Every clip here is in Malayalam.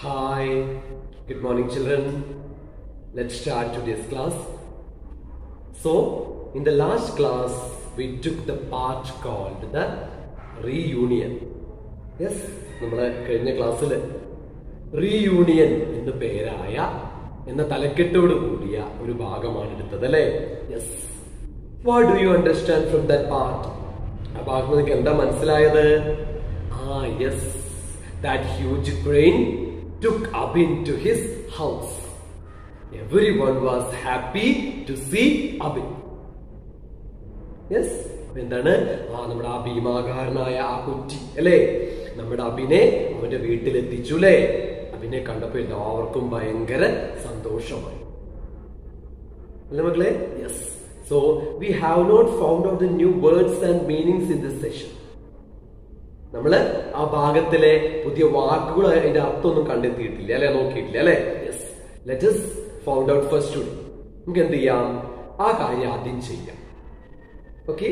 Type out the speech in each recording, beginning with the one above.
Hi, good morning children. Let's start today's class. So, in the last class, we took the part called the reunion. Yes, നമ്മുടെ കഴിഞ്ഞ ക്ലാസ്സിൽ reunion എന്ന പേരായ എന്ന തലക്കെട്ടോട് കൂടിയ ഒരു ഭാഗമാണ് എടുത്തത് അല്ലേ? Yes. What do you understand from that part? ആ ഭാഗം നിങ്ങൾക്ക് എന്താ മനസ്സിലായത്? Yes, that huge crane took Abin to his house. Everyone was happy to see Abin. Yes, എന്താണ് നമ്മുടെ ആ ഭീമാകാരനായ ആ കുറ്റി അല്ലേ, നമ്മുടെ അബിനെ അവന്റെ വീട്ടിലെത്തിച്ചു അല്ലേ. അബിനെ കണ്ടപ്പോൾ എല്ലാവർക്കും ഭയങ്കര സന്തോഷമായി അല്ലേ മക്കളെ? Yes. So we have not found out the new words and meanings in this session. നമ്മള് ആ ഭാഗത്തിലെ പുതിയ വാക്കുകൾ അതിന്റെ അർത്ഥമൊന്നും കണ്ടെത്തിയിട്ടില്ല അല്ലെ, നോക്കിയിട്ടില്ല അല്ലെ? Yes. Let us find out first today. നമുക്ക് എന്ത് ചെയ്യാം, ആ കാര്യം ആദ്യം ചെയ്യാം. Okay,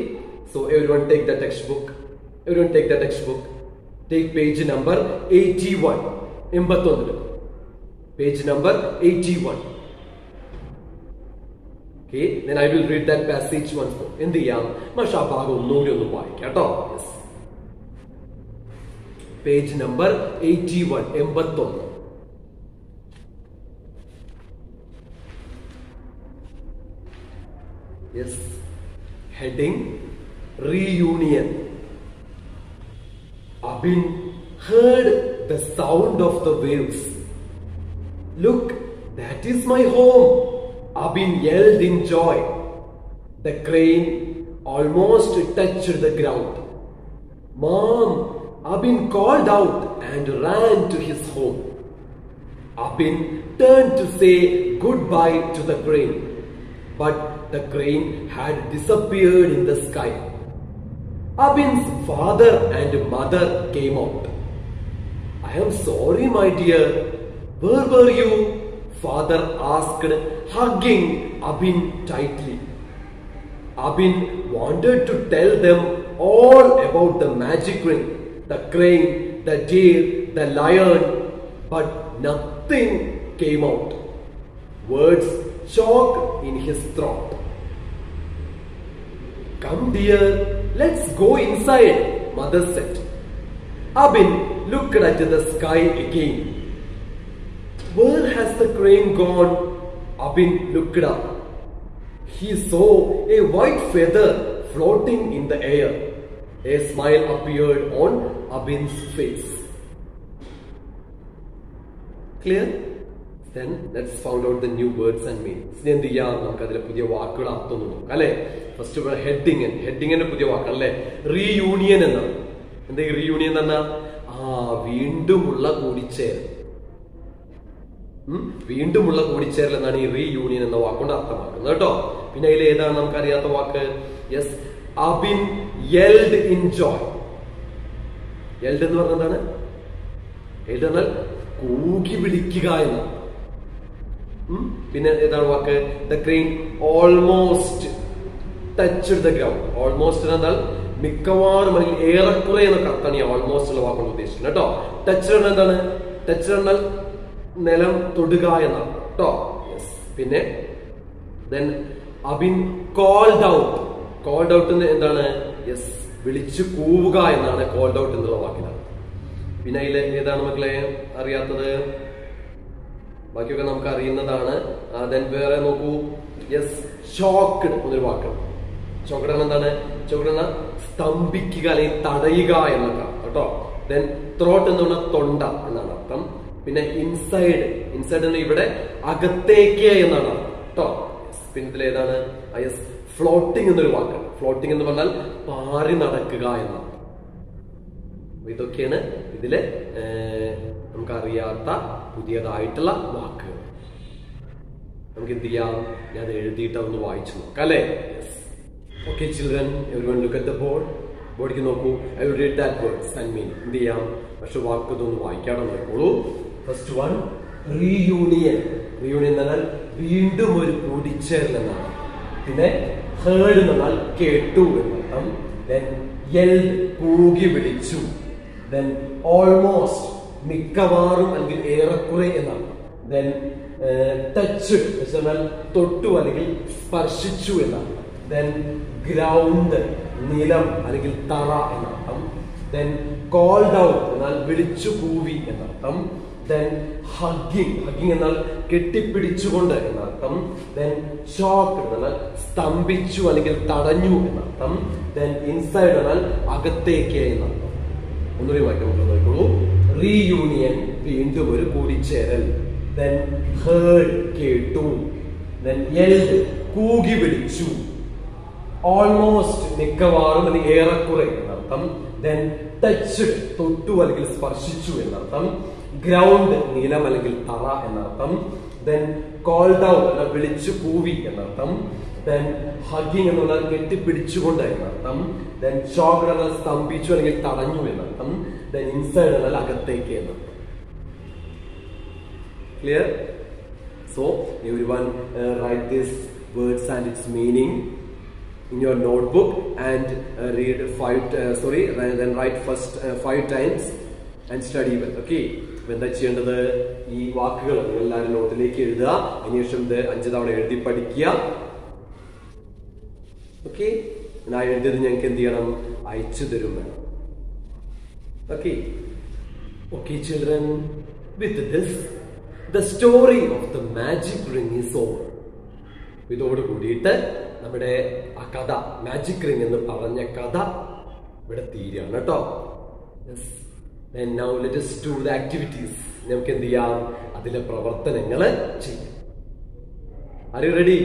so everyone take the textbook. Everyone take the textbook. Take page number 81. 81. Page number 81. Okay, then I will read that passage once more. എന്ത് ചെയ്യാം, പക്ഷെ ആ ഭാഗം ഒന്നുകൂടി ഒന്ന് വായിക്കാം കേട്ടോ. Yes. Page number 81. 81. Yes. Heading reunion. Abin heard the sound of the waves. Look, that is my home, Abin yelled in joy. The crane almost touched the ground. Mom, Abin called out and ran to his home. Abin turned to say goodbye to the crane, but the crane had disappeared in the sky. Abin's father and mother came out. I am sorry, my dear. Where were you? Father asked, hugging Abin tightly. Abin wanted to tell them all about the magic ring, the crane, the deer, the lion, but nothing came out. Words choked in his throat. Come dear, let's go inside, mother said. Abin looked at the sky again. Where has the crane gone? Abin looked up. He saw a white feather floating in the air. A smile appeared on Abin's face. Clear? Then let's find out the new words and meanings. എന്ത് ചെയ്യാം, നമുക്ക് അതിലെ പുതിയ വാക്കുകൾ അർത്ഥം നോക്കാം അല്ലെ. ഫസ്റ്റ് ഹെഡിങ്, ഹെഡിങ്ങിന്റെ പുതിയ വാക്കാണ് അല്ലെ, റീയൂണിയൻ എന്നാണ്. എന്താ ഈ റീയൂണിയൻ എന്ന് പറഞ്ഞാൽ? വീണ്ടുമുള്ള കൂടിച്ചേരൽ. വീണ്ടുമുള്ള കൂടിച്ചേരൽ എന്നാണ് ഈ റീയൂണിയൻ എന്ന വാക്കുകൊണ്ട് അർത്ഥമാക്കുന്നത് കേട്ടോ. പിന്നെ അതിൽ ഏതാണ് നമുക്ക് അറിയാത്ത വാക്ക്? Yes, Abin yelled in joy. yelled എന്ന് പറഞ്ഞാൽ എന്താണ്? yelled എന്നാൽ കൂകി വിളിക്കുക എന്നാണ്. പിന്നെ ഏതാണ് വാക്ക്? the crane almost touched the ground. almost എന്നാൽ മിക്കവാറും അല്ലെങ്കിൽ ഏറെക്കുറെ എന്നൊക്കെ അർത്ഥമാണ് ഈ ഓൾമോസ്റ്റ് ഉള്ള വാക്കുകൊണ്ട് ഉദ്ദേശിക്കുന്നത് കേട്ടോ. ടച്ച് എന്താണ്? ടച്ച് എന്നാൽ നിലം തൊടുക എന്നാണ് കേട്ടോ. പിന്നെ then Abin called out. called out എന്താണ്? യെസ്, വിളിച്ചു കൂവുക എന്നാണ് called out എന്നുള്ള വാക്കിനാണ്. പിന്നെ അതിൽ ഏതാണ് മക്കളെ അറിയാത്തത്? ബാക്കിയൊക്കെ നമുക്ക് അറിയുന്നതാണ്. then വേറെ നോക്കൂ. യെസ്, ഷോക്ക്ഡ് എന്നൊരു വാക്കാണ്. ഷോക്ക്ഡ് എന്താണ്? ഷോക്ക്ഡ് സ്തംഭിക്കുക അല്ലെങ്കിൽ തടയുക എന്നൊക്കെ കേട്ടോ. then ത്രോട്ട് എന്ന് പറഞ്ഞാൽ തൊണ്ട എന്നാണ് അർത്ഥം. പിന്നെ ഇൻസൈഡ്, ഇൻസൈഡ് എന്ന് ഇവിടെ അകത്തേക്ക് എന്നാണ് കേട്ടോ. പിന്നെ ഇതിൽ ഏതാണ്? യെസ്, ഫ്ലോട്ടിംഗ് എന്നൊരു വാക്കാണ്. ഫ്ലോട്ടിംഗ് എന്ന് പറഞ്ഞാൽ പാറി നടക്കുക എന്നാണ്. ഇതൊക്കെയാണ് ഇതില് നമുക്കറിയാത്ത പുതിയതായിട്ടുള്ള വാക്കുകൾ. നമുക്ക് എന്ത് ചെയ്യാം, ഞാൻ എഴുതിയിട്ട് ഒന്ന് വായിച്ചു നോക്കാം അല്ലെ. Okay children, everyone look at the board. ബോർഡിലേക്ക് നോക്കൂ. I will read that words and meaning. എന്ത് ചെയ്യാം, പക്ഷെ വാക്ക് ഇതൊന്ന് വായിക്കാതെ നോക്കോളൂ. First one, reunion. റീയൂണിയൻ എന്നാൽ വീണ്ടും ഒരു കൂടിച്ചേരൽ എന്നാണ്. പിന്നെ ഹേർഡ് എന്നാൽ കേട്ടു എന്നർത്ഥം. then yelled കൂകി വിളിച്ചു. then almost മിക്കവാറും അല്ലെങ്കിൽ ഏറെക്കുറെ എന്നാണ്. ദെൻ ടച്ച്ഡ് എന്നാൽ തൊട്ടു അല്ലെങ്കിൽ സ്പർശിച്ചു എന്നാണ്. ദെൻ ഗ്രൗണ്ട് നിലം അല്ലെങ്കിൽ തറ എന്നർത്ഥം. ദെൻ കോൾഡ് ഔട്ട് എന്നാൽ വിളിച്ചു കൂവി എന്നർത്ഥം. ദെൻ ഹഗ്ഗിങ് എന്നാൽ കെട്ടിപ്പിടിച്ചുകൊണ്ട് എന്നർത്ഥം. ദെൻ ചോക്ക് എന്നാൽ സ്തംഭിച്ചു അല്ലെങ്കിൽ തടഞ്ഞു എന്നർത്ഥം. ദെൻ ഇൻസൈഡ് എന്നാൽ അകത്തേക്ക് എന്നർത്ഥം. ഒന്നുകൂടി വായിക്കാൻ നോക്കോളൂ. റീയൂണിയൻ വീണ്ടും ഒരു കൂടിച്ചേരൽ. ദെൻ ഹേർഡ് കേട്ടു. ദെൻ യെൽഡ് കൂകി വിളിച്ചു. ഓൾമോസ്റ്റ് മിക്കവാറും അല്ലെങ്കിൽ ഏറെക്കുറെ എന്നർത്ഥം. ദെൻ ടച്ച്ഡ് തൊട്ടു അല്ലെങ്കിൽ സ്പർശിച്ചു എന്നർത്ഥം. ഗ്രൗണ്ട് നിലം അല്ലെങ്കിൽ തറ എന്നർത്ഥം. ദെൻ കോൾഡ് ഔട്ട് എന്നാൽ വിളിച്ചു കൂവി എന്നർത്ഥം. ദെൻ ഹഗ്ഗിങ് എന്നുള്ള കെട്ടിപ്പിടിച്ചുകൊണ്ട് എന്നർത്ഥം. ദെൻ ചോക്ക് എന്നാൽ സ്തംഭിച്ചു അല്ലെങ്കിൽ തടഞ്ഞു എന്നർത്ഥം. ദെൻ ഇൻസൈഡ് എന്നാൽ അകത്തേക്ക് എന്നർത്ഥം. Clear? So everyone write these words and its meaning in your notebook and read then write first 5 times and study well. Okay? എന്താ ചെയ്യേണ്ടത്? ഈ വാക്കുകൾ നിങ്ങൾ എല്ലാവരും നോട്ടിലേക്ക് എഴുതുക. അതിനുശേഷം ഇത് 5 തവണ എഴുതി പഠിക്കുക. ഓക്കെ? ഞാൻ എഴുതിയത് ഞങ്ങൾക്ക് എന്ത് ചെയ്യണം? അയച്ചു തരും വേണം. Okay? Okay, children, with this the story of the magic ring is over. ഇതോട് കൂടിയിട്ട് നമ്മുടെ ആ കഥ, മാജിക് റിംഗ് എന്ന് പറഞ്ഞ കഥ ഇവിടെ തീരുകയാണ് കേട്ടോ. Then now let us do the activities. നമുക്ക് എന്ത് ചെയ്യാം? അതിലെ പ്രവർത്തനങ്ങൾ ചെയ്യാം. Are you ready?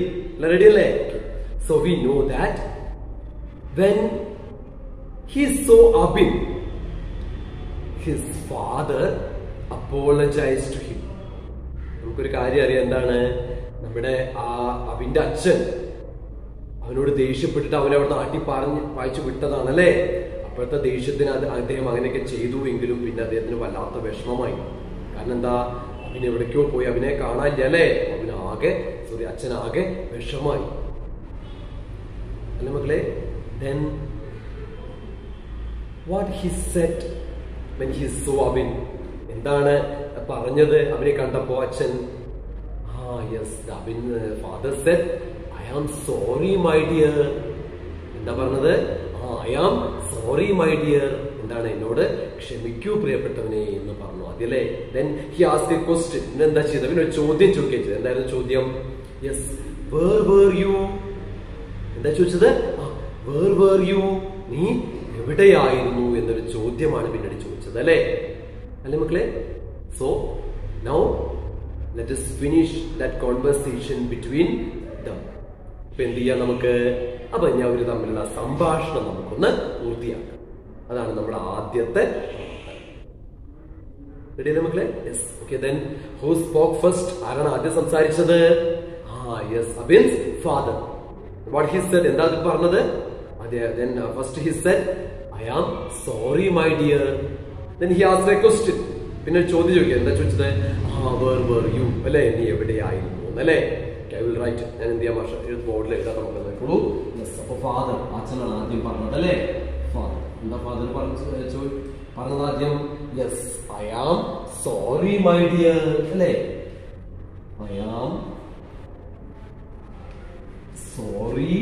Ready അല്ലേ? So we know that when he saw Abin, his father apologized to him. നമുക്കൊരു കാര്യം അറിയാം. എന്താണ്? നമ്മുടെ ആ അബിന്റെ അച്ഛൻ അവനോട് ദേഷ്യപ്പെട്ടിട്ട് അവനെ അവിടെ നാട്ടി വായിച്ചു വിട്ടതാണല്ലേ. അപ്പോഴത്തെ ദേഷ്യത്തിന് അദ്ദേഹം അങ്ങനെയൊക്കെ ചെയ്തു എങ്കിലും പിന്നെ അദ്ദേഹത്തിന് വല്ലാത്ത വിഷമമായി. കാരണം എന്താ? അവൻ എവിടേക്കോ പോയി, അവനെ കാണാനില്ല അല്ലേ. അച്ഛനാകെ വിഷമായി അല്ലേ മക്കളെ. Then what he said when he saw Abin, എന്താണ് പറഞ്ഞത് അവനെ കണ്ടപ്പോ അച്ഛൻ? Yes, Abin father said, I am sorry my dear. എന്താ പറഞ്ഞത്? I am sorry my dear. എന്താണ്? എന്നോട് ക്ഷമിക്കൂ പ്രിയപ്പെട്ടവനെ എന്ന് പറഞ്ഞു അതല്ലേ. Then he asked a question. എന്താ ചെയ്തത്? അവനൊരു ചോദ്യം ചോദിച്ചത്. എന്തായിരുന്നു ചോദ്യം? Yes, where were you? എന്താ ചോദിച്ചത്? Where were you? നീ എവിടെയായിരുന്നു എന്നൊരു ചോദ്യമാണ് പിന്നീട് ചോദിച്ചത് അല്ലേ അല്ലേ മക്കളെ. So now let us finish that conversation between them. ഇപ്പൊ എന്ത് ചെയ്യാം നമുക്ക്? അപ്പൊ ഞാൻ ഒരു തമ്മിലുള്ള സംഭാഷണം നമുക്കൊന്ന് പൂർത്തിയാക്കാം. അതാണ് നമ്മുടെ ആദ്യത്തെ. റെഡി അല്ലേ മക്കളെ? Yes. Okay. then who spoke first? ആരാണ് ആദ്യം സംസാരിച്ചത്? yes, Abin's father. What he said? എന്താ അത് പറഞ്ഞത്? Then first he said, I am sorry my dear. Then he asked a question. പിന്നെ ചോദ്യം ചോദിക്കുക. എന്താ ചോദിച്ചത്? where were you? അല്ലേ, നീ എവിടെയായിരുന്നു അല്ലേ. I will write. ഞാൻ എന്ത് ചെയ്യാം? ബോർഡിൽ എഴുതാൻ നമുക്ക് നോക്കുള്ളൂ. അപ്പൊ ഫാദർ, അച്ഛനാണ് ആദ്യം പറഞ്ഞത് അല്ലേ. ഫാദർ എന്താ ഫാദർ പറഞ്ഞത് ആദ്യം? Yes, I am sorry my dear അല്ലേ. I am sorry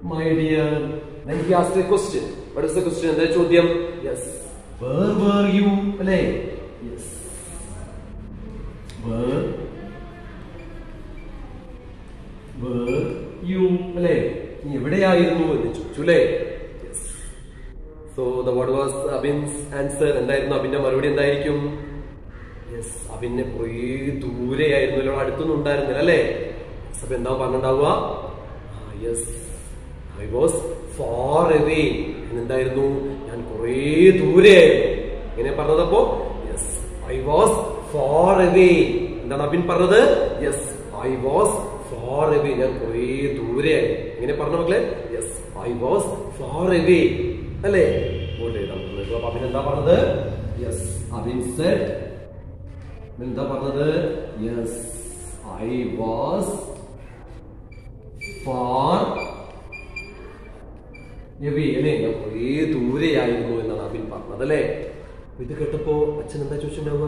my dear. Then he asked a question. What is the question? എന്താ ചോദ്യം? Yes, where were you? അല്ലേ. Yes, where you? അല്ലേ, നീ എവിടെയായിരുന്നു എന്ന് ചോദിച്ചു അല്ലേ. Yes. So the what was Abin's answer? എന്തായിരുന്നു അബിന്റെ മറുപടി? എന്തായിരിക്കും? Yes, അബിന്നെ കുറേ ദൂരെയായിരുന്നു, അടുത്തൊന്നും ഉണ്ടായിരുന്നില്ല അല്ലേ. അപ്പൊ എന്താ പറഞ്ഞിട്ടുണ്ടാവുക? Yes, I was far away. എന്തായിരുന്നു? ഞാൻ കുറേ ദൂരെയായിരുന്നു. എങ്ങനെ പറഞ്ഞതപ്പോ? Yes, I was far away. എന്താണ് അബിൻ പറഞ്ഞത്? Yes, I was far away. ഞാൻ കുറേ ദൂരെയായിരുന്നു. എങ്ങനെ പറഞ്ഞ മക്കളെ? Yes, I was far away അല്ലേ. അപ്പൊ അബിൻ എന്താ പറഞ്ഞത്? യെസ്, അബിൻ said, എന്താ പറഞ്ഞത്? Yes, I was far away അല്ലേ. ഞാൻ കുറേ ദൂരെയായിരുന്നു എന്നാണ് അബിൻ പറഞ്ഞത് അല്ലേ. ഇത് കേട്ടപ്പോ അച്ഛൻ എന്താ ചോദിച്ചിട്ടുണ്ടാവുക?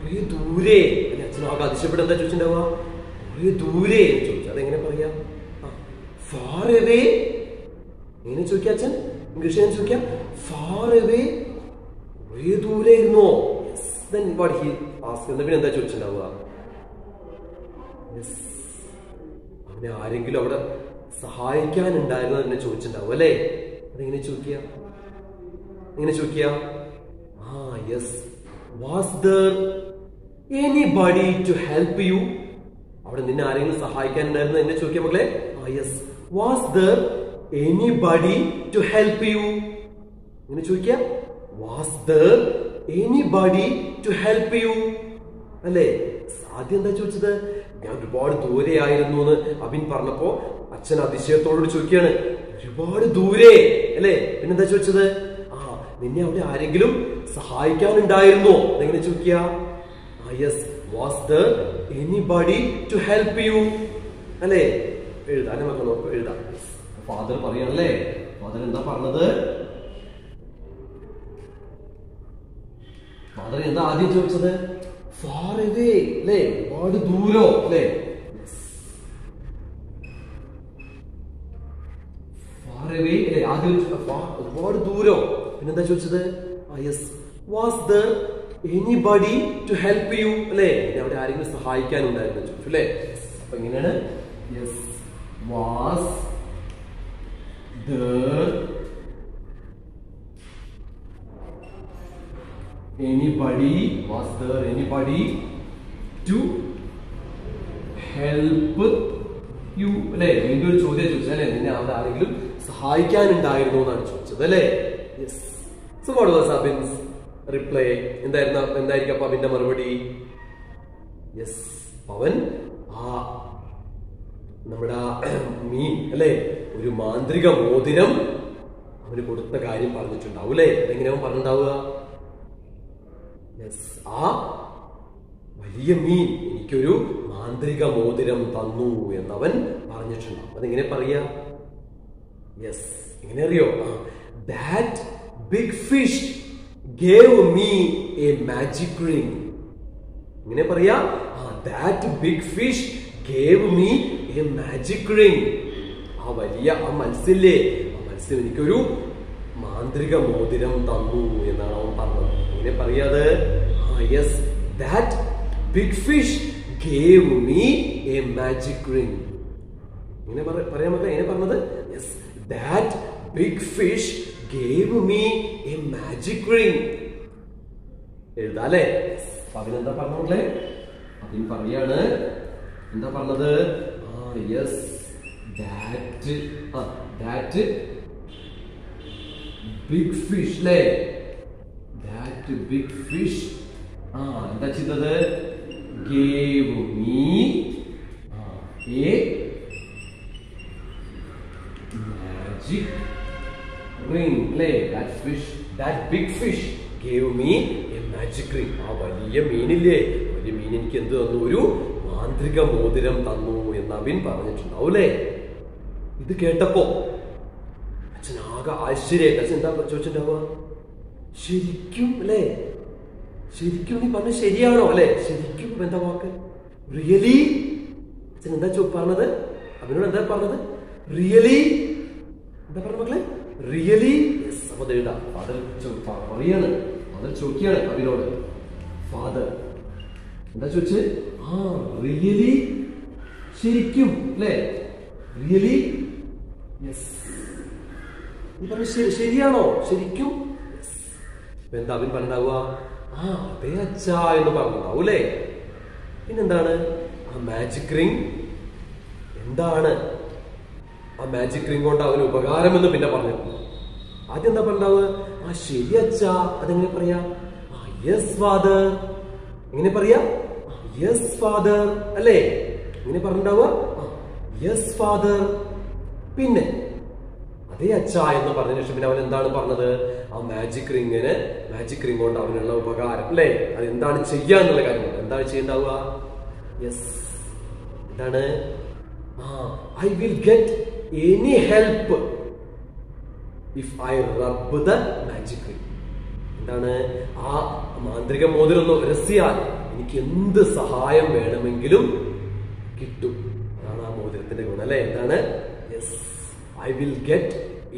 കുറേ ദൂരെ അല്ലെ. അച്ഛനാകെ അതിശയപ്പെട്ട് എന്താ ചോദിച്ചിട്ടുണ്ടാവുക? കുറേ ദൂരെ ചോദിച്ചു. അതെങ്ങനെ പറയാ? Far away. എങ്ങനെ ചോദിക്കാം അച്ഛൻ? ഇംഗ്ലീഷ് ഞാൻ ചോദിക്കാം. ഫാർ എവേ, കുറേ ദൂരെ ഇരുന്നോ? Then what he asked, പിന്നെ എന്താ ചോദിച്ചിട്ടുണ്ടാവുക? അവനെ ആരെങ്കിലും അവിടെ സഹായിക്കാനുണ്ടായിരുന്നു എന്നെ ചോദിച്ചിട്ടുണ്ടാവും അല്ലേ. അതെങ്ങനെ ചോദിക്കുക? എങ്ങനെ ചോദിക്കുക? Yes. Was there anybody to help you? അവിടെ നിന്നെ ആരെങ്കിലും സഹായിക്കാനുണ്ടായിരുന്നു എന്നെ ചോദിക്കാം മക്കളെ. Yes. Was there anybody to help you? എങ്ങനെ ചോദിക്കുക? Was there anybody to help you? അല്ലേ. ആദ്യം എന്താ ചോദിച്ചത്? ഞാൻ ഒരുപാട് ദൂരെ ആയിരുന്നു എന്ന് അബിൻ പറഞ്ഞപ്പോ അച്ഛൻ അതിശയത്തോട് ചോദിക്കുകയാണ്, ഒരുപാട് ദൂരെ അല്ലേ. പിന്നെന്താ ചോദിച്ചത്? നിന്നെ അവിടെ ആരെങ്കിലും സഹായിക്കാനുണ്ടായിരുന്നോ? എങ്ങനെ ചോദിക്കുക? Yes. Was there anybody to help you? അല്ലേ. എഴുതാനും ഒക്കെ നോക്കാം, എഴുതാം. ഫാദർ പറയാണല്ലേ. ഫാദർ എന്താ പറഞ്ഞത്? ഫാദർ എന്താ ആദ്യം ചോദിച്ചത്? ഫാർ എവേ അല്ലേ, ഒരുപാട് ദൂരോ അല്ലേ. ഫാർ എവേ അല്ലേ ആദ്യം ഒരുപാട് ദൂരോ. പിന്നെന്താ ചോദിച്ചത്? Yes. Was there anybody to help you? അല്ലേ. അവിടെ ആരെങ്കിലും സഹായിക്കാനുണ്ടായിരുന്നു ചോദിച്ചു അല്ലേ. അപ്പൊ എങ്ങനെയാണ്? Yes. Was there anybody to help you? അല്ലേ. വീണ്ടും ഒരു ചോദ്യം ചോദിച്ചത് അല്ലേ. നിന്നെ അവിടെ ആരെങ്കിലും സഹായിക്കാനുണ്ടായിരുന്നു എന്നാണ് ചോദിച്ചത് അല്ലേ. Yes. So what was Abins reply? എന്തായിരിക്കും അപ്പൊ അബിന്റെ മറുപടി? യെസ്. അവൻ നമ്മുടെ മീൻ അല്ലേ, ഒരു മാന്ത്രിക മോതിരം അവന് കൊടുത്ത കാര്യം പറഞ്ഞിട്ടുണ്ടാവും അല്ലേ. അതെങ്ങനെ അവൻ പറഞ്ഞിട്ടുണ്ടാവുക? വലിയ മീൻ എനിക്കൊരു മാന്ത്രിക മോതിരം തന്നു എന്നവൻ പറഞ്ഞിട്ടുണ്ടാവും. അതെങ്ങനെ പറയാ? യെസ്. എങ്ങനെ അറിയോ? That big fish gave me a magic ring. എങ്ങനെ പറയാ? That big fish gave me a magic ring. വലിയ മത്സ്യല്ലേ, മത്സ്യം എനിക്കൊരു മാന്ത്രിക മോതിരം തന്നു എന്നാണ് അവൻ പറഞ്ഞത്. എങ്ങനെ പറയാത്? Yes. That big fish gave me a magic ring. ഇങ്ങനെ പറയാൻ പറ്റില്ല. എങ്ങനെ പറഞ്ഞത്? Yes. That big fish gave me a magic ring. എഴുതാല്ലേ. അതിനെന്താ പറഞ്ഞേ? അതിന് പറയാണ്. എന്താ പറഞ്ഞത്? യെസ്. That big fish അല്ലേ. That big fish എന്താ ചെയ്തത്? Gave me a magic ring അല്ലേ. That big fish gave me a magic ring. വലിയ മീനില്ലേ, വലിയ മീൻ എനിക്ക് എന്ത് തന്നു? ഒരു മാന്ത്രിക മോതിരം തന്നു എന്ന് അബിൻ പറഞ്ഞിട്ടുണ്ടാവും അല്ലേ. ഇത് കേട്ടപ്പോ അച്ഛനാകെ ആശ്ചര്യായിട്ട് അച്ഛൻ എന്താ ചോദിച്ചിട്ടുണ്ടാവുക? ശരിക്കും അല്ലേ, ശരിക്കും നീ പറഞ്ഞ ശരിയാണോ അല്ലെ? ശരിക്കും എന്താ വാക്ക്? റിയലി. അച്ഛൻ എന്താ പറഞ്ഞത്? അവനോട് എന്താ പറഞ്ഞത്? റിയലി. എന്താ പറഞ്ഞ മക്കളെ? റിയലി. അപ്പൊ എഴുതാം. ഫാദർ പറയാണ്, ഫാദർ ചോദിക്കുകയാണ് അവനോട്. ഫാദർ എന്താ ചോദിച്ചത്? റിയലി, ശരിക്കും അല്ലേ. റിയലി. യെസ്. നീ പറഞ്ഞ ശരിയാണോ? ശരിക്കും. എന്താ അവൻ പറഞ്ഞാവുക? അതെ അച്ഛാ എന്ന് പറഞ്ഞിട്ടുണ്ടാവും അല്ലേ. പിന്നെന്താണ് മാജിക് റിംഗ്? എന്താണ് മാജിക് റിംഗ് കൊണ്ട് അവന് ഉപകാരം എന്ന് പിന്നെ പറഞ്ഞിട്ടുണ്ട്. ആദ്യം എന്താ പറഞ്ഞാവുക? ശരി അച്ഛാ. അതെങ്ങനെ പറയാ? Yes father. എങ്ങനെ പറയാ? യെസ് ഫാദർ അല്ലേ. എങ്ങനെ പറഞ്ഞിട്ടുണ്ടാവുക? Yes father. പിന്നെ അതേ അച്ഛാ എന്ന് പറഞ്ഞ ശേഷം പിന്നെ അവൻ എന്താണ് പറഞ്ഞത്? മാജിക് റിംഗ് കൊണ്ട് അവനുള്ള ഉപകാരം അല്ലേ, അത് എന്താണ് ചെയ്യാന്നുള്ള കാര്യമാണ്. എന്താണ് ചെയ്യണ്ടാവുക? യെസ്. എന്താണ്? I will get any help if I rub the magic ring. എന്താണ്? ആ മാന്ത്രിക മോതിരം ഒന്ന് ഉരസിയാൽ എനിക്ക് എന്ത് സഹായം വേണമെങ്കിലും കിട്ടും. അതാണ് ആ മോതിരത്തിന്റെ ഗുണം അല്ലെ? എന്താണ്? Yes, I will get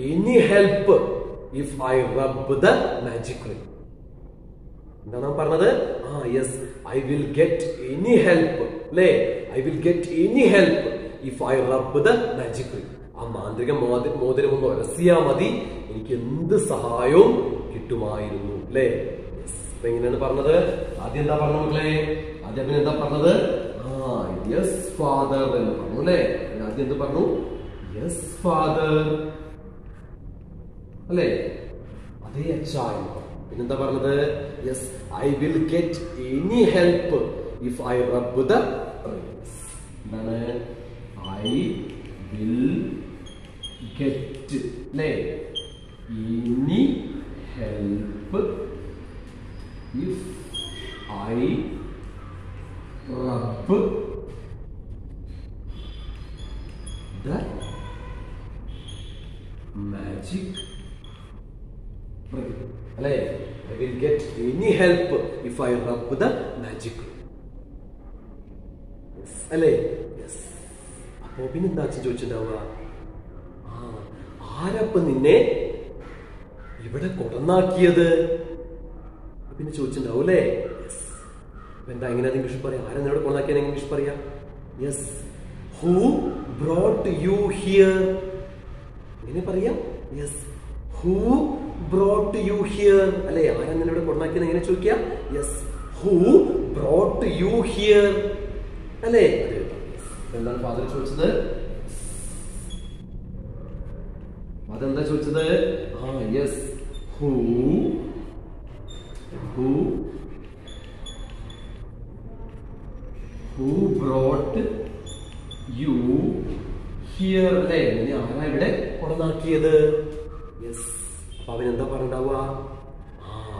any help if I rub the magic ring. എന്താണ് പറഞ്ഞത്? Yes, I will get any help അല്ലേ? I will get any help if I rub the magic ring. ആ മാന്ത്രിക മോതിരം ഒന്ന് ഉരസിയാ മതി, എനിക്ക് എന്ത് സഹായവും കിട്ടുമായിരുന്നു അല്ലേ? അപ്പൊ എങ്ങനെയാണ് പറഞ്ഞത്? ആദ്യം എന്താ പറഞ്ഞ മക്കളെ? ആദ്യം പിന്നെ എന്താ പറഞ്ഞത്? യെസ് ഫാദർ എന്ന് പറഞ്ഞു അല്ലേ? ആദ്യം എന്ത് പറഞ്ഞു? യെസ് ഫാദർ അല്ലേ? അതേ അച്ഛാ. പിന്നെന്താ പറഞ്ഞത്? Yes, I will get any help if I rub the rings. എന്താണ്? ഐ വിൽ ഗെറ്റ് അല്ലേ? Any help if I rub the magic ring അല്ലേ? I will get any help if I rub the magic ring അല്ലേ? യെസ്. അപ്പോ പിന്നെന്താ അച്ഛൻ ചോദിച്ചിട്ടുണ്ടാവുക? ആരപ്പ നിന്നെ ഇവിടെ കൊടന്നാക്കിയത്? പിന്നെ ചോദിച്ചിട്ടുണ്ടാവും അല്ലേ? എന്താ എങ്ങനെ ഇംഗ്ലീഷ് പറയാം? ആരാ നിന്നോട് കൊടന്നാക്കിയത് ഇംഗ്ലീഷ് പറയാ? Yes, who brought you here. എങ്ങനെ പറയാം? Yes, who brought you here അല്ലെ? ആരാ നിന്നോട് കൊടന്നാക്കിയത് എങ്ങനെ ചോദിക്കാം? Yes, who brought you here അല്ലേ? എന്താണ് ഫാദർ ചോദിച്ചത്? അതെന്താ ചോദിച്ചത്? Yes, who brought you here അല്ലേ? ആരാ ഇവിടെ കൊടന്നാക്കിയത്? യെസ്. അപ്പൊ അവനെന്താ പറഞ്ഞിട്ടുണ്ടാവുക?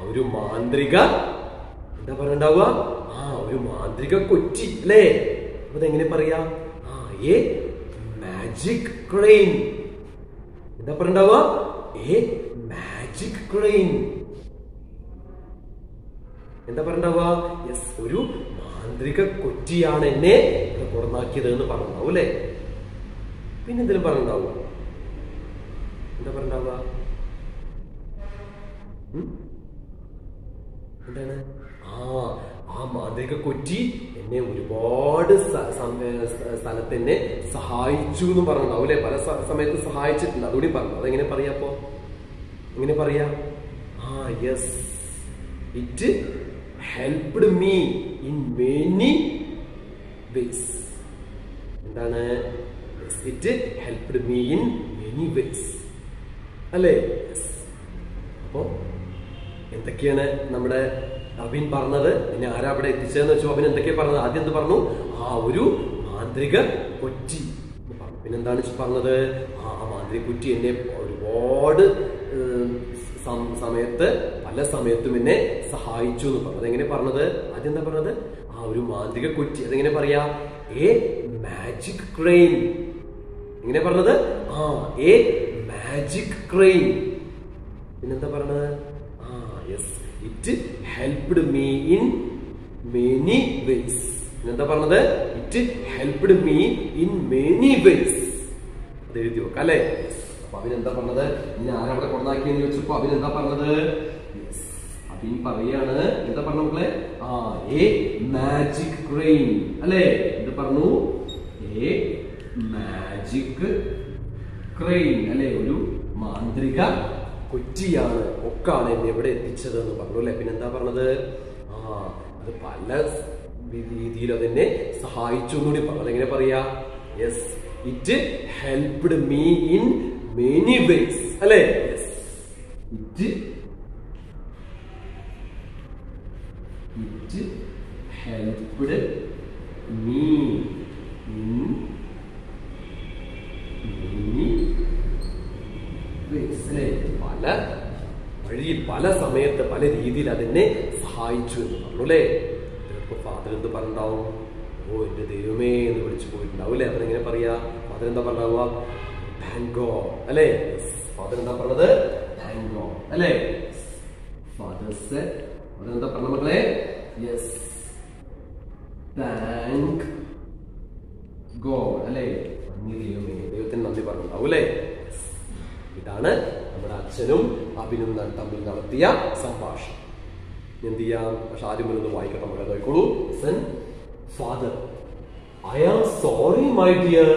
ഒരു മാന്ത്രിക എന്താ പറഞ്ഞിട്ടുണ്ടാവുക? ഒരു മാന്ത്രിക കൊച്ചി അല്ലേ? അപ്പൊ അതെങ്ങനെ പറയാ? A magic crane. എന്താ പറഞ്ഞിട്ടുണ്ടാവുക? A magic crane. എന്താ പറഞ്ഞിട്ടുണ്ടാവുക? യെസ്, ഒരു മാന്ത്രിക കൊച്ചിയാണ് എന്നെ ഇവിടെ കൊടന്നാക്കിയത് എന്ന് പറഞ്ഞിട്ടുണ്ടാവും അല്ലെ? പിന്നെ എന്തെങ്കിലും പറഞ്ഞിട്ടുണ്ടാവുക? എന്താ പറഞ്ഞിട്ടുണ്ടാവുക? എന്താണ്? ആ മാന്ത്രിക കൊച്ചി എന്നെ ഒരുപാട് സ്ഥലത്ത് എന്നെ സഹായിച്ചു എന്ന് പറഞ്ഞിട്ടുണ്ടാവും അല്ലെ? പല സമയത്ത് സഹായിച്ചിട്ടുണ്ട്. അതുകൂടി പറഞ്ഞു. അതെങ്ങനെ പറയാ? അപ്പോ എങ്ങനെ പറയാ? Yes, it helped me in many ways. എന്താണ്? It helped me in many ways അല്ലേ? അപ്പോ എന്തൊക്കെയാണ് നമ്മുടെ അബിൻ പറഞ്ഞത്? പിന്നെ ആരാ അവിടെ എത്തിച്ചതെന്ന് വെച്ചാൽ അബിൻ എന്തൊക്കെയാ പറഞ്ഞത്? ആദ്യം എന്ത് പറഞ്ഞു? ഒരു മാന്ത്രിക കൊച്ചി പറഞ്ഞു. പിന്നെന്താണ് പറഞ്ഞത്? ആ മാന്ത്രിക കൊച്ചി എന്നെ ഒരുപാട് സമയത്ത് പല സമയത്തും എന്നെ സഹായിച്ചു എന്ന് പറഞ്ഞു. അതെങ്ങനെ പറഞ്ഞത്? ആദ്യം എന്താ പറഞ്ഞത്? ഒരു മാന്ത്രിക കൊച്ചി. അതെങ്ങനെ പറയാ? A magic crane. എങ്ങനെ പറഞ്ഞത്? A magic crane. പിന്നെന്താ പറഞ്ഞത്? Yes, it helped me in many vase. പിന്നെന്താ പറഞ്ഞത്? It helped me in many vase. അത് എഴുതി വെക്കാം അല്ലെ? അപ്പൊ അവനെന്താ പറഞ്ഞത്? ഇനി ആരവിടെ കൊടന്നാക്കിയെന്ന് ചോദിച്ചപ്പോ അവനെന്താ പറഞ്ഞത്? അബിൻ പറയാണ്. എന്താ പറഞ്ഞ മക്കളെ? എ മാജിക് ക്രെയിൻ അല്ലെ? എന്ത് പറഞ്ഞു? എ മാജിക് ക്രെയിൻ അല്ലെ? ഒരു മാന്ത്രിക കൊച്ചിയാണ്, ഒക്കാണ് എന്നെ എവിടെ എത്തിച്ചത് എന്ന് പറഞ്ഞു അല്ലെ? പിന്നെന്താ പറഞ്ഞത്? അത് പല രീതിയിൽ അതെന്നെ സഹായിച്ചു എന്നുകൂടി പറഞ്ഞു. അതെങ്ങനെ പറയാ? Yes, it helped me in many ways അല്ലെ? Yes, it helped me in many ways അല്ലെ? പല വഴിയിൽ പല സമയത്ത് പല രീതിയിൽ അതെന്നെ സഹായിച്ചു എന്ന് പറഞ്ഞു അല്ലെ? ചിലപ്പോ ഫാദർ എന്ത് പറഞ്ഞിട്ടുണ്ടാവും? എന്റെ ദൈവമേ എന്ന് വിളിച്ചു പോയിട്ടുണ്ടാവും അല്ലെ? അതെങ്ങനെ പറയാ? ഫാദർ എന്താ പറഞ്ഞാവുക? താങ്ക് ഗോഡ് അല്ലെ? ഫാദർ എന്താ പറഞ്ഞത്? താങ്ക് ഗോഡ് അല്ലേ? ഫാദർ സെഡ്, അതെന്താ പറഞ്ഞ മക്കളെ? യെസ്, താങ്ക് ഗോഡ് അല്ലേ? നന്ദി ദൈവമേ, ദൈവത്തിന് നന്ദി പറഞ്ഞിട്ടുണ്ടാവും അല്ലേ? ഇതാണ് നമ്മുടെ അച്ഛനും അഭിനും തമ്മിൽ നടത്തിയ സംഭാഷണം. എന്ത് ചെയ്യാം? പക്ഷെ ആദ്യം ഒന്ന് വായിക്കട്ടെ മക്കളെ, നോക്കോളൂ. Father, I am sorry my dear,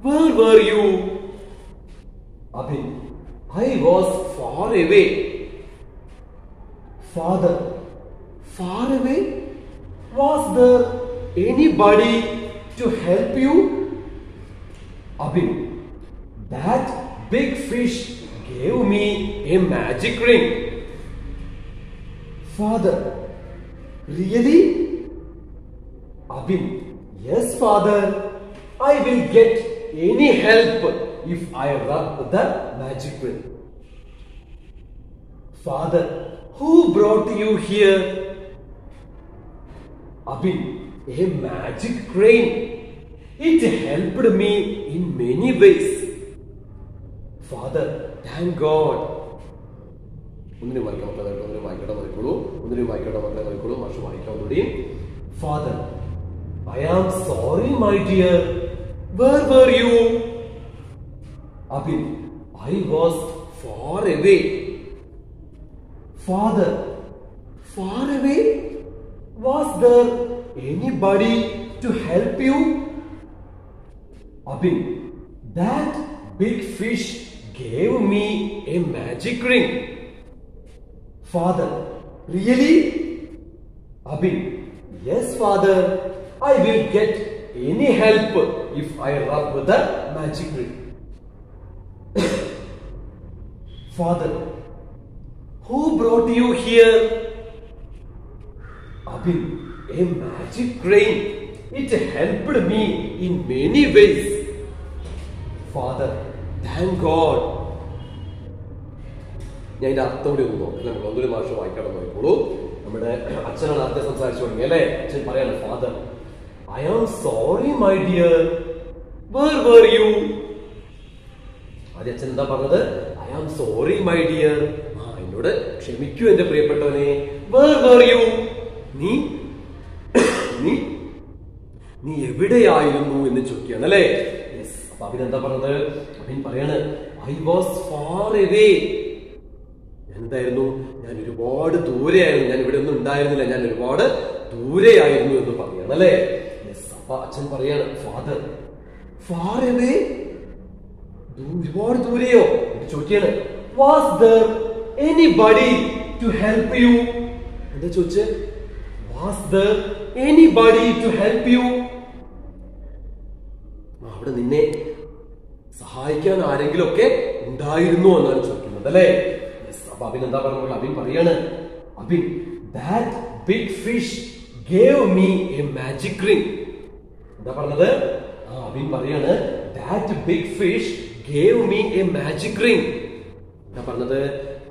where were you? Abhin, I was far away. Father, far away? Was there anybody to help you? Abhin, that big fish gave me a magic ring. Father, really? Abhin, yes father, I will get any help if I rub the magic ring. Father, who brought you here? Abhin, a magic crane. It helped me in many ways. Father, thank God. ഒന്നിനും വായിക്കാൻ മക്കളെ, ഒന്നിനും വായിക്കട്ടെ നോക്കോളൂ, ഒന്നിനും വായിക്കട്ടെ മക്കളെ നോക്കോളൂ, മാഷ് വായിക്കാൻ കൂടി. Father, I am sorry my dear, where were you? Abhin, I was far away. Father, far away? Was there anybody to help you? Abhin, that big fish gave me a magic ring. Father, really? Abhin, yes father, I will get any help if I rub the magic ring. Father, who brought you here? Abhin, a magic crane. It helped me in many ways. Father, thank God. ഞാൻ ഇതിന്റെ അർത്ഥം കൂടി ഒന്ന് നോക്കാം. നമ്മൾ ഒന്നൊരു ഭാഷ വായിക്കണം നോക്കിക്കോളൂ. നമ്മുടെ അച്ഛനാണ് ആദ്യം സംസാരിച്ചു തുടങ്ങി അല്ലേ? അച്ഛൻ പറയാണ്, father, I am sorry my dear, where were you? ആദ്യം അച്ഛൻ എന്താ പറഞ്ഞത്? I am sorry my dear, എന്നോട് ക്ഷമിക്കൂ എന്റെ പ്രിയപ്പെട്ടവനെ. Where were you? നീ എവിടെയായിരുന്നു എന്ന് ചോദിക്കുകയാണ് അല്ലേ? യെസ്. അപ്പൊ അഭിൻ എന്താ പറഞ്ഞത്? അഭിൻ പറയാണ്, I was far away. എന്തായിരുന്നു? ഞാൻ ഒരുപാട് ദൂരെയായിരുന്നു, ഞാൻ ഇവിടെ ഒന്നും ഉണ്ടായിരുന്നില്ല, ഞാൻ ഒരുപാട് ദൂരെയായിരുന്നു എന്ന് പറയാണ് അല്ലേ? യെസ്. അപ്പൊ അച്ഛൻ പറയാണ്, ഫാദർ, ഫാർ അവേ, ഒരുപാട് ദൂരെയോ എന്ന് ചോദിക്കാണ്. Was there anybody to help you? എന്താ ചോദിച്ചേ? Was there anybody to help you? അവിടെ നിന്നെ സഹായിക്കാൻ ആരെങ്കിലും ഒക്കെ ഉണ്ടായിരുന്നോ എന്നാണ് ചോദിക്കുന്നത് അല്ലേ? അപ്പൊ അഭിൻ എന്താ പറഞ്ഞത്? അഭിൻ പറയാണ്, Abhin, that big fish gave me a magic ring. എന്താ പറഞ്ഞത്? അഭിൻ പറയാണ്, that big fish gave me a magic ring. എന്താ പറഞ്ഞത്?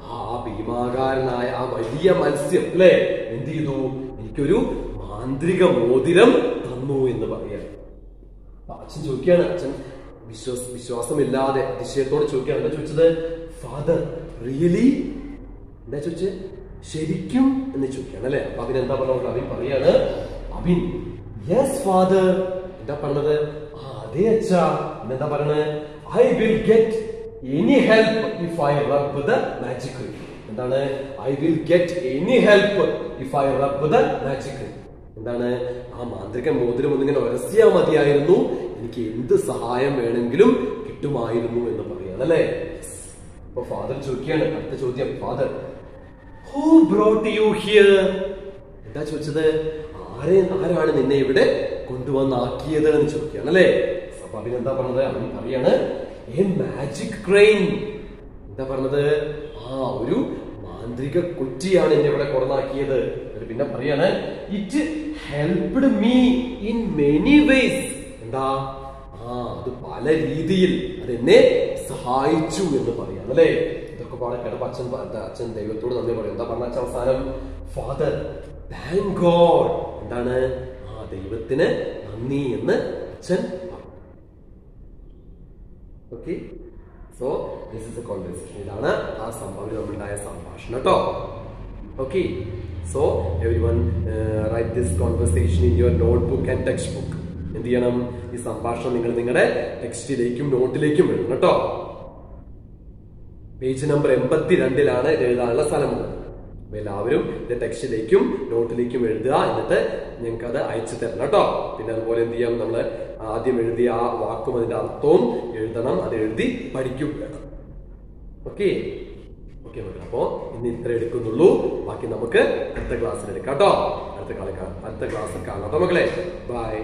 ആ ഭീമാകാരനായ ആ വലിയ മത്സ്യം അല്ലേ എന്ത് ചെയ്തു? എനിക്കൊരു മാന്ത്രിക മോതിരം തന്നു എന്ന് പറയാണ്. അച്ഛൻ ചോദിക്കുകയാണ്, അച്ഛൻ വിശ്വാസമില്ലാതെ അതിശയത്തോടെ ചോദിക്കുകയാണ്. എന്താ ചോദിച്ചത്? Father, really? എന്താ ചോദിച്ചത്? ശരിക്കും എന്ന് ചോദിക്കുകയാണ് അല്ലെ? അപ്പൊ അഭിൻ എന്താ പറഞ്ഞത്? അഭിൻ പറയാണ്, അഭിൻ, യെസ് ഫാദർ. എന്താ പറഞ്ഞത്? അതെ അച്ഛാ. എന്താ പറഞ്ഞത്? I will get any help if I rub the magic ring. എന്താണ്? I will get any help if I rub the magic ring. എന്താണ്? ആ മാന്ത്രിക മോതിരം ഒന്നിങ്ങനെ ഉരസിയാ മതിയായിരുന്നു, എനിക്ക് എന്ത് സഹായം വേണമെങ്കിലും കിട്ടുമായിരുന്നു എന്ന് പറയാണ് അല്ലേ? അപ്പൊ ഫാദർ ചോദിക്കുകയാണ്, അടുത്ത ചോദ്യം, father, who brought you here? എന്താ ചോദിച്ചത്? ആരാണ് നിന്നെ ഇവിടെ കൊണ്ടുവന്നാക്കിയത് എന്ന് ചോദിക്കുകയാണ് അല്ലേ? അപ്പൊ അഭിൻ എന്താ പറഞ്ഞത്? അഭിൻ പറയാണ്, എ മാജിക് ക്രെയിൻ. എന്താ പറഞ്ഞത്? ഒരു മാന്ത്രിക കുറ്റിയാണ് എന്നെ ഇവിടെ കൊണ്ടുവന്നാക്കിയത്. പിന്നെ പറയാണ്, it helped me in many vase. എന്താ? അത് പല രീതിയിൽ അതെന്നെ സഹായിച്ചു എന്ന് പറയാണ് അല്ലേ? ഇതൊക്കെ പാടെ കേട്ടപ്പോ അച്ഛൻ ദൈവത്തോട് നന്ദി പറയും. എന്താ പറഞ്ഞ അച്ഛൻ അവസാനം? Father, thank God. എന്താണ്? ദൈവത്തിന് നന്ദി എന്ന് അച്ഛൻ പറഞ്ഞു. Okay, so this is a conversation. ഇതാണ് ആ നമ്മളുണ്ടായ സംഭാഷണം കേട്ടോ. Okay, so everyone write this conversation in your notebook and textbook. എന്ത് ചെയ്യണം? ഈ സംഭാഷണം നിങ്ങൾ നിങ്ങളുടെ ടെക്സ്റ്റിലേക്കും നോട്ടിലേക്കും എഴുതണം കേട്ടോ. പേജ് നമ്പർ 82 ഇത് എഴുതാനുള്ള സ്ഥലമുണ്ട്. അപ്പൊ എല്ലാവരും ഇത് ടെക്സ്റ്റിലേക്കും നോട്ടിലേക്കും എഴുതുക. എന്നിട്ട് ഞങ്ങൾക്ക് അത് അയച്ചു തരണം കേട്ടോ. പിന്നെ അതുപോലെ എന്ത് ചെയ്യാം, നമ്മൾ ആദ്യം എഴുതിയ ആ വാക്കും അതിന്റെ അർത്ഥവും എഴുതണം. അത് എഴുതി പഠിക്കും വേണം. ഓക്കെ ഓക്കെ മക്കളെ, അപ്പോ ഇന്ന് ഇത്ര എടുക്കുന്നുള്ളൂ. ബാക്കി നമുക്ക് അടുത്ത ക്ലാസ്സിൽ എടുക്കാം കേട്ടോ. അടുത്ത ക്ലാസ്സിൽ കാണാം കേട്ടോ മക്കളെ. ബൈ.